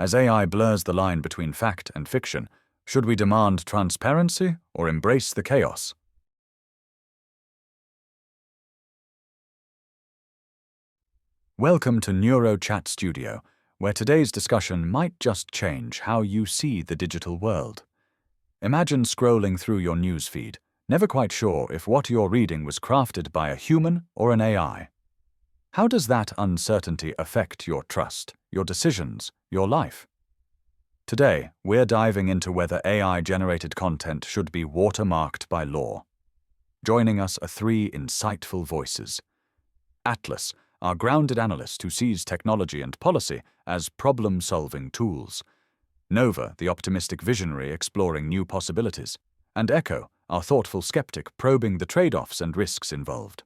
As AI blurs the line between fact and fiction, should we demand transparency or embrace the chaos? Welcome to NeuroChatStudio, where today's discussion might just change how you see the digital world. Imagine scrolling through your newsfeed, never quite sure if what you're reading was crafted by a human or an AI. How does that uncertainty affect your trust, your decisions, your life? Today, we're diving into whether AI-generated content should be watermarked by law. Joining us are three insightful voices. Atlas, our grounded analyst who sees technology and policy as problem-solving tools. Nova, the optimistic visionary exploring new possibilities. And Echo, our thoughtful skeptic probing the trade-offs and risks involved.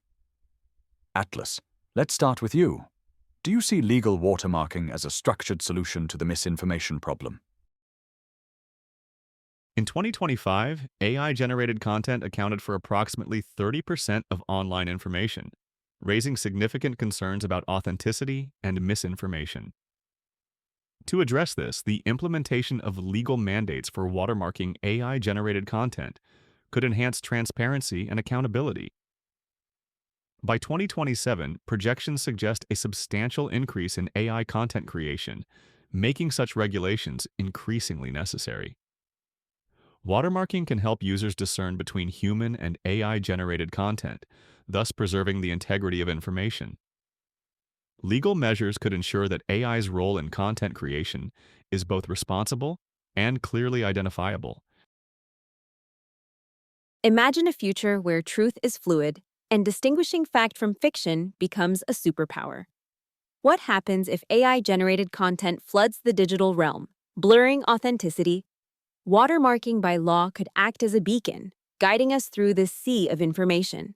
Atlas, let's start with you. Do you see legal watermarking as a structured solution to the misinformation problem? In 2025, AI-generated content accounted for approximately 30% of online information, raising significant concerns about authenticity and misinformation. To address this, the implementation of legal mandates for watermarking AI-generated content could enhance transparency and accountability. By 2027, projections suggest a substantial increase in AI content creation, making such regulations increasingly necessary. Watermarking can help users discern between human and AI-generated content, thus preserving the integrity of information. Legal measures could ensure that AI's role in content creation is both responsible and clearly identifiable. Imagine a future where truth is fluid and distinguishing fact from fiction becomes a superpower. What happens if AI-generated content floods the digital realm, blurring authenticity? Watermarking by law could act as a beacon, guiding us through this sea of information.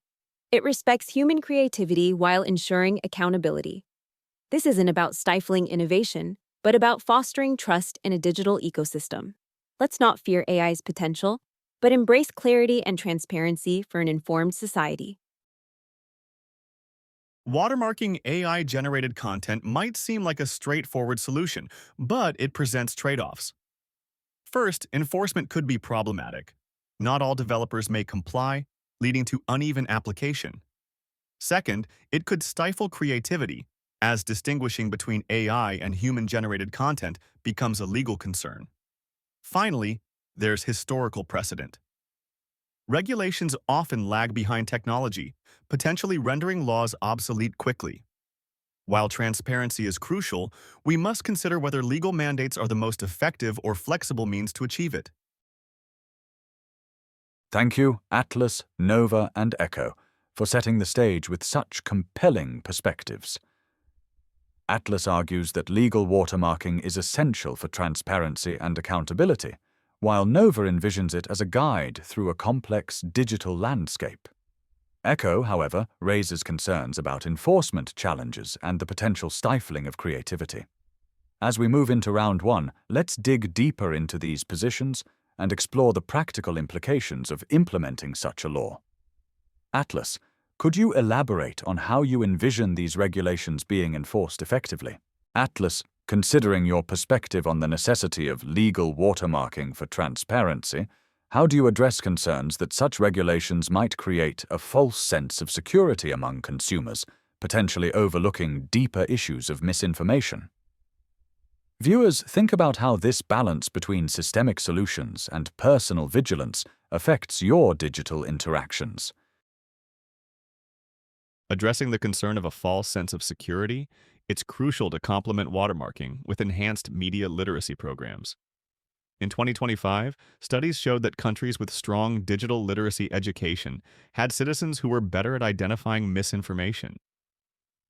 It respects human creativity while ensuring accountability. This isn't about stifling innovation, but about fostering trust in a digital ecosystem. Let's not fear AI's potential, but embrace clarity and transparency for an informed society. Watermarking AI-generated content might seem like a straightforward solution, but it presents trade-offs. First, enforcement could be problematic. Not all developers may comply, leading to uneven application. Second, it could stifle creativity, as distinguishing between AI and human-generated content becomes a legal concern. Finally, there's historical precedent. Regulations often lag behind technology, potentially rendering laws obsolete quickly. While transparency is crucial, we must consider whether legal mandates are the most effective or flexible means to achieve it. Thank you, Atlas, Nova, and Echo, for setting the stage with such compelling perspectives. Atlas argues that legal watermarking is essential for transparency and accountability, while Nova envisions it as a guide through a complex digital landscape. Echo, however, raises concerns about enforcement challenges and the potential stifling of creativity. As we move into round one, let's dig deeper into these positions and explore the practical implications of implementing such a law. Atlas, could you elaborate on how you envision these regulations being enforced effectively? Atlas, considering your perspective on the necessity of legal watermarking for transparency, how do you address concerns that such regulations might create a false sense of security among consumers, potentially overlooking deeper issues of misinformation? Viewers, think about how this balance between systemic solutions and personal vigilance affects your digital interactions. Addressing the concern of a false sense of security, it's crucial to complement watermarking with enhanced media literacy programs. In 2025, studies showed that countries with strong digital literacy education had citizens who were better at identifying misinformation.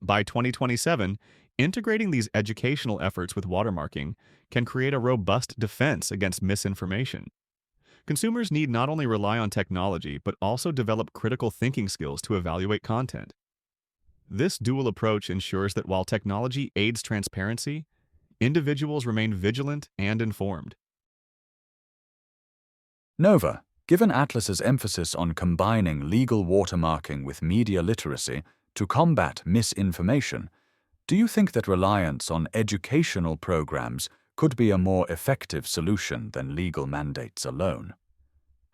By 2027, integrating these educational efforts with watermarking can create a robust defense against misinformation. Consumers need not only rely on technology, but also develop critical thinking skills to evaluate content. This dual approach ensures that while technology aids transparency, individuals remain vigilant and informed. Nova, given Atlas's emphasis on combining legal watermarking with media literacy to combat misinformation, do you think that reliance on educational programs could be a more effective solution than legal mandates alone.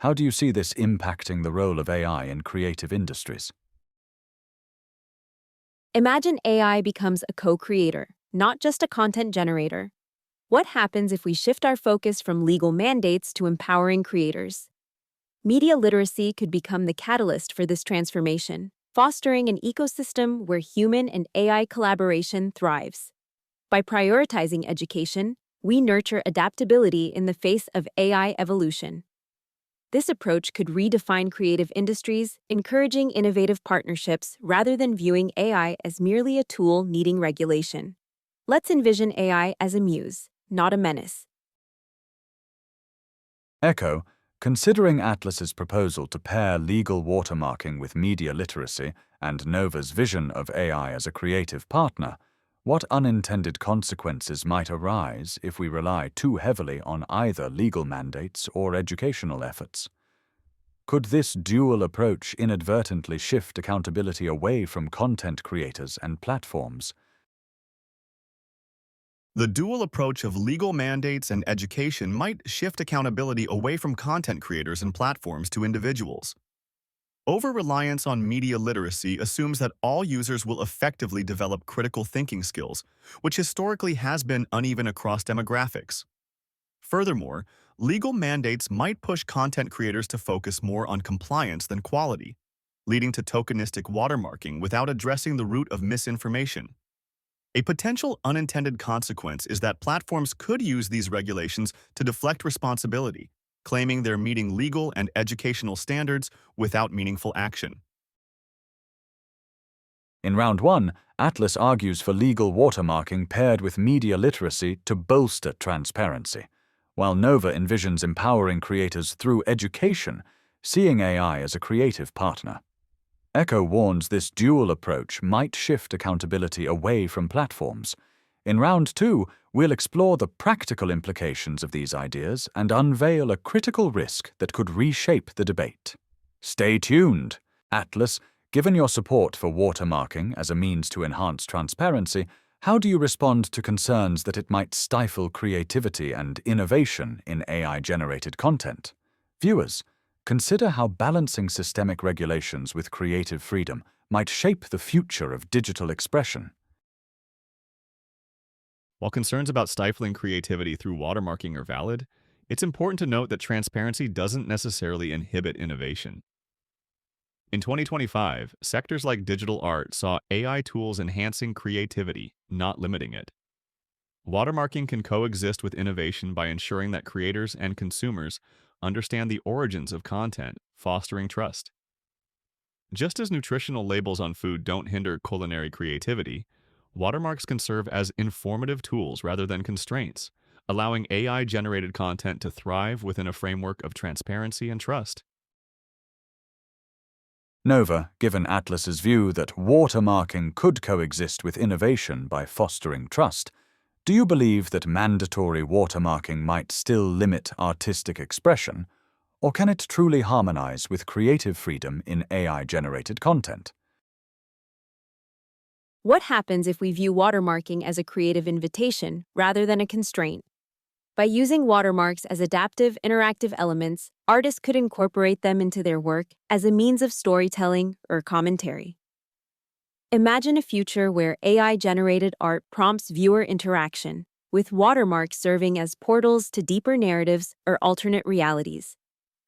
How do you see this impacting the role of AI in creative industries? Imagine AI becomes a co-creator, not just a content generator. What happens if we shift our focus from legal mandates to empowering creators? Media literacy could become the catalyst for this transformation, fostering an ecosystem where human and AI collaboration thrives. By prioritizing education, we nurture adaptability in the face of AI evolution. This approach could redefine creative industries, encouraging innovative partnerships rather than viewing AI as merely a tool needing regulation. Let's envision AI as a muse, not a menace. Echo, considering Atlas's proposal to pair legal watermarking with media literacy and Nova's vision of AI as a creative partner, what unintended consequences might arise if we rely too heavily on either legal mandates or educational efforts? Could this dual approach inadvertently shift accountability away from content creators and platforms? The dual approach of legal mandates and education might shift accountability away from content creators and platforms to individuals. Over-reliance on media literacy assumes that all users will effectively develop critical thinking skills, which historically has been uneven across demographics. Furthermore, legal mandates might push content creators to focus more on compliance than quality, leading to tokenistic watermarking without addressing the root of misinformation. A potential unintended consequence is that platforms could use these regulations to deflect responsibility, claiming they're meeting legal and educational standards without meaningful action. In round one, Atlas argues for legal watermarking paired with media literacy to bolster transparency, while Nova envisions empowering creators through education, seeing AI as a creative partner. Echo warns this dual approach might shift accountability away from platforms. In round two, we'll explore the practical implications of these ideas and unveil a critical risk that could reshape the debate. Stay tuned! Atlas, given your support for watermarking as a means to enhance transparency, how do you respond to concerns that it might stifle creativity and innovation in AI-generated content? Viewers, consider how balancing systemic regulations with creative freedom might shape the future of digital expression. While concerns about stifling creativity through watermarking are valid, it's important to note that transparency doesn't necessarily inhibit innovation. In 2025, sectors like digital art saw AI tools enhancing creativity, not limiting it. Watermarking can coexist with innovation by ensuring that creators and consumers understand the origins of content, fostering trust. Just as nutritional labels on food don't hinder culinary creativity, watermarks can serve as informative tools rather than constraints, allowing AI-generated content to thrive within a framework of transparency and trust. Nova, given Atlas's view that watermarking could coexist with innovation by fostering trust, do you believe that mandatory watermarking might still limit artistic expression, or can it truly harmonize with creative freedom in AI-generated content? What happens if we view watermarking as a creative invitation rather than a constraint? By using watermarks as adaptive, interactive elements, artists could incorporate them into their work as a means of storytelling or commentary. Imagine a future where AI-generated art prompts viewer interaction, with watermarks serving as portals to deeper narratives or alternate realities.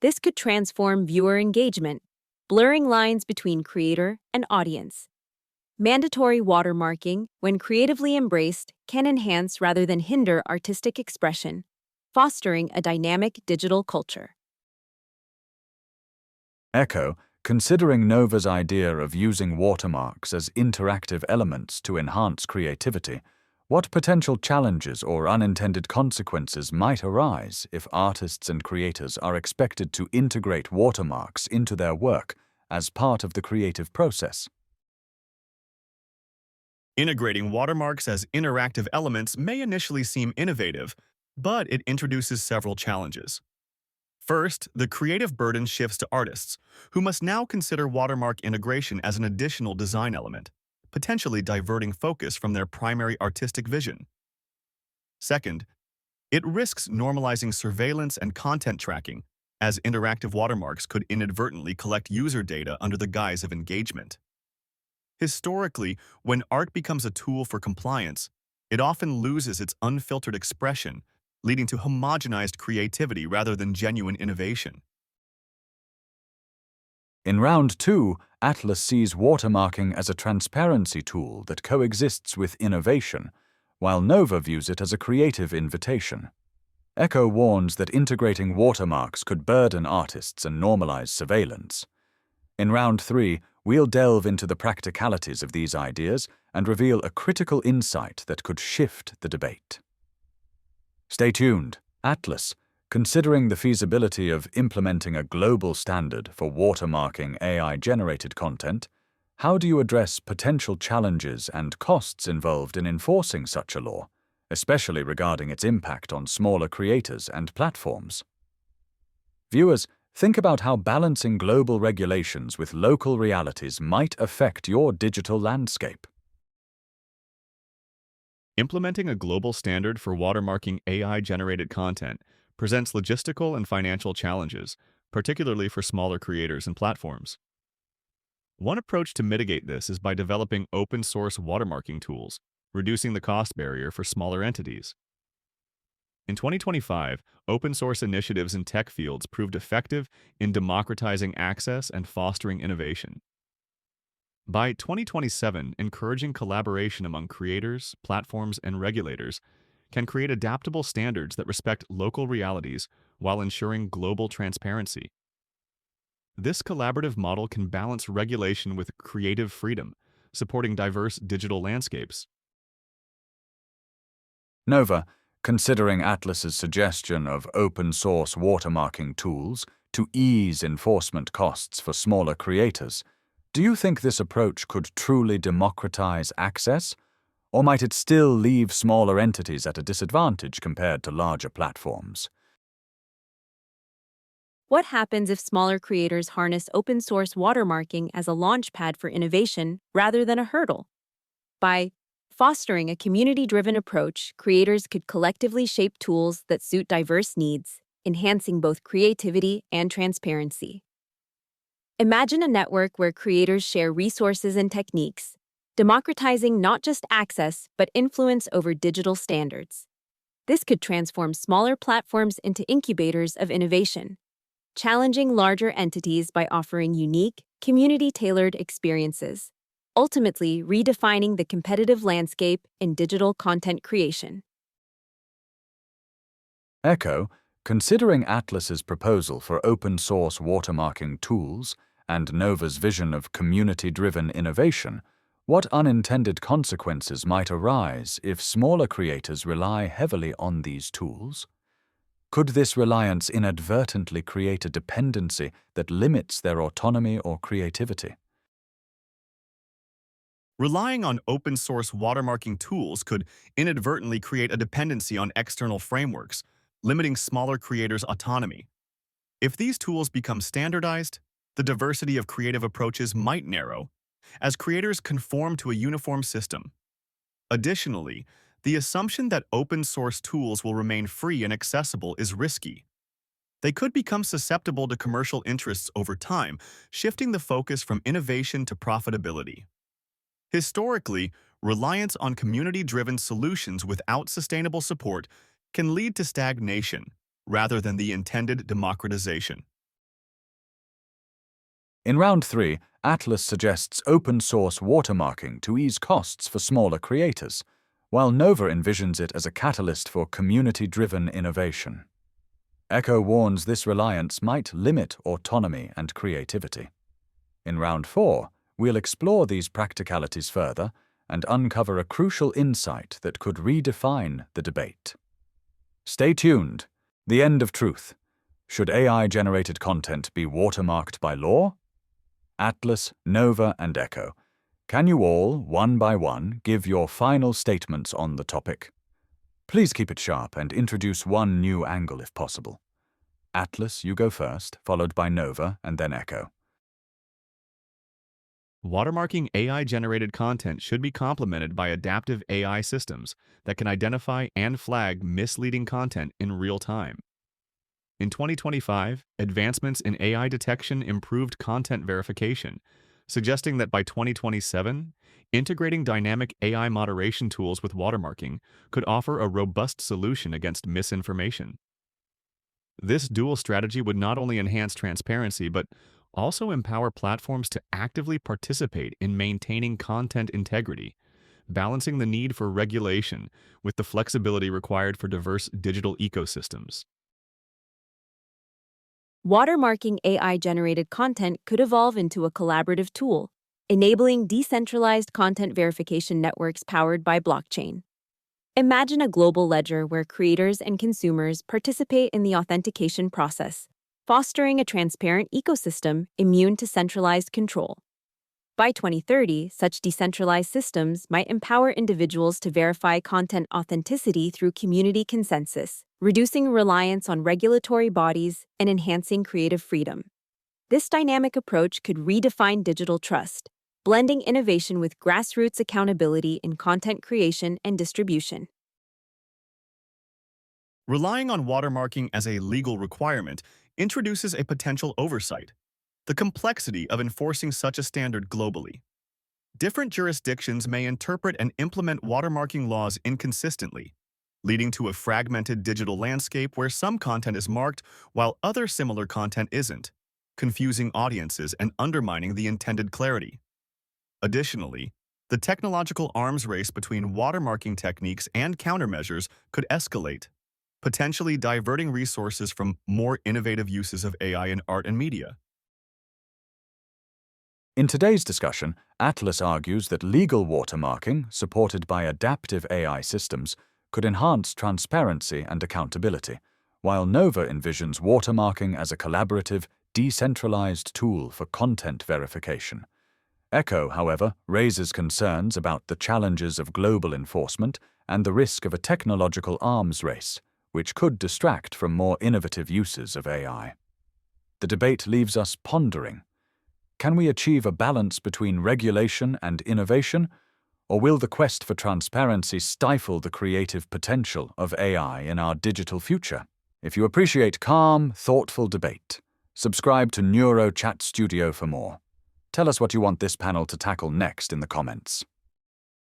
This could transform viewer engagement, blurring lines between creator and audience. Mandatory watermarking, when creatively embraced, can enhance rather than hinder artistic expression, fostering a dynamic digital culture. Echo, considering Nova's idea of using watermarks as interactive elements to enhance creativity, what potential challenges or unintended consequences might arise if artists and creators are expected to integrate watermarks into their work as part of the creative process? Integrating watermarks as interactive elements may initially seem innovative, but it introduces several challenges. First, the creative burden shifts to artists, who must now consider watermark integration as an additional design element, potentially diverting focus from their primary artistic vision. Second, It risks normalizing surveillance and content tracking, as interactive watermarks could inadvertently collect user data under the guise of engagement. Historically, when art becomes a tool for compliance, it often loses its unfiltered expression, leading to homogenized creativity rather than genuine innovation. In round 2, Atlas sees watermarking as a transparency tool that coexists with innovation, while Nova views it as a creative invitation. Echo warns that integrating watermarks could burden artists and normalize surveillance. In round 3, we'll delve into the practicalities of these ideas and reveal a critical insight that could shift the debate. Stay tuned. Atlas, considering the feasibility of implementing a global standard for watermarking AI-generated content, how do you address potential challenges and costs involved in enforcing such a law, especially regarding its impact on smaller creators and platforms? Viewers, think about how balancing global regulations with local realities might affect your digital landscape. Implementing a global standard for watermarking AI-generated content presents logistical and financial challenges, particularly for smaller creators and platforms. One approach to mitigate this is by developing open-source watermarking tools, reducing the cost barrier for smaller entities. In 2025, open-source initiatives in tech fields proved effective in democratizing access and fostering innovation. By 2027, encouraging collaboration among creators, platforms, and regulators can create adaptable standards that respect local realities while ensuring global transparency. This collaborative model can balance regulation with creative freedom, supporting diverse digital landscapes. Nova, considering Atlas's suggestion of open-source watermarking tools to ease enforcement costs for smaller creators, do you think this approach could truly democratize access, or might it still leave smaller entities at a disadvantage compared to larger platforms? What happens if smaller creators harness open-source watermarking as a launchpad for innovation rather than a hurdle? By fostering a community-driven approach, creators could collectively shape tools that suit diverse needs, enhancing both creativity and transparency. Imagine a network where creators share resources and techniques, democratizing not just access but influence over digital standards. This could transform smaller platforms into incubators of innovation, challenging larger entities by offering unique, community-tailored experiences, ultimately redefining the competitive landscape in digital content creation. Echo, considering Atlas's proposal for open-source watermarking tools and Nova's vision of community-driven innovation, what unintended consequences might arise if smaller creators rely heavily on these tools? Could this reliance inadvertently create a dependency that limits their autonomy or creativity? Relying on open-source watermarking tools could inadvertently create a dependency on external frameworks, limiting smaller creators' autonomy. If these tools become standardized, the diversity of creative approaches might narrow, as creators conform to a uniform system. Additionally, the assumption that open-source tools will remain free and accessible is risky. They could become susceptible to commercial interests over time, shifting the focus from innovation to profitability. Historically, reliance on community-driven solutions without sustainable support can lead to stagnation rather than the intended democratization. In round 3, Atlas suggests open-source watermarking to ease costs for smaller creators, while Nova envisions it as a catalyst for community-driven innovation. Echo warns this reliance might limit autonomy and creativity. In round 4, we'll explore these practicalities further and uncover a crucial insight that could redefine the debate. Stay tuned. The end of truth. Should AI-generated content be watermarked by law? Atlas, Nova, and Echo, can you all, one by one, give your final statements on the topic? Please keep it sharp and introduce one new angle if possible. Atlas, you go first, followed by Nova and then Echo. Watermarking AI-generated content should be complemented by adaptive AI systems that can identify and flag misleading content in real time. In 2025, advancements in AI detection improved content verification, suggesting that by 2027, integrating dynamic AI moderation tools with watermarking could offer a robust solution against misinformation. This dual strategy would not only enhance transparency, but also empower platforms to actively participate in maintaining content integrity, balancing the need for regulation with the flexibility required for diverse digital ecosystems. Watermarking AI-generated content could evolve into a collaborative tool, enabling decentralized content verification networks powered by blockchain. Imagine a global ledger where creators and consumers participate in the authentication process, fostering a transparent ecosystem immune to centralized control. By 2030, such decentralized systems might empower individuals to verify content authenticity through community consensus, reducing reliance on regulatory bodies and enhancing creative freedom. This dynamic approach could redefine digital trust, blending innovation with grassroots accountability in content creation and distribution. Relying on watermarking as a legal requirement introduces a potential oversight: the complexity of enforcing such a standard globally. Different jurisdictions may interpret and implement watermarking laws inconsistently, leading to a fragmented digital landscape where some content is marked while other similar content isn't, confusing audiences and undermining the intended clarity. Additionally, the technological arms race between watermarking techniques and countermeasures could escalate, potentially diverting resources from more innovative uses of AI in art and media. In today's discussion, Atlas argues that legal watermarking, supported by adaptive AI systems, could enhance transparency and accountability, while Nova envisions watermarking as a collaborative, decentralized tool for content verification. Echo, however, raises concerns about the challenges of global enforcement and the risk of a technological arms race, which could distract from more innovative uses of AI. The debate leaves us pondering. Can we achieve a balance between regulation and innovation, or will the quest for transparency stifle the creative potential of AI in our digital future? If you appreciate calm, thoughtful debate, subscribe to NeuroChatStudio for more. Tell us what you want this panel to tackle next in the comments.